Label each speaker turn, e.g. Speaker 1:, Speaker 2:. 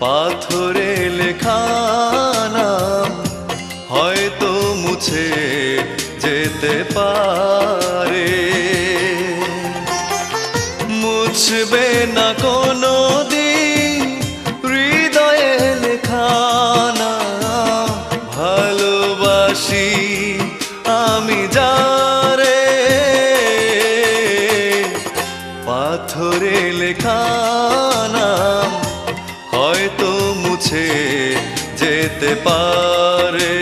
Speaker 1: পাথরে লেখা নাম হয়তো মুছে যেতে পারে, মুছবে না কোনো দিন হৃদয়ে লেখা নাম। ভালোবাসি আমি যারে, পাথরে লেখা নাম হয়তো মুছে যেতে পারে।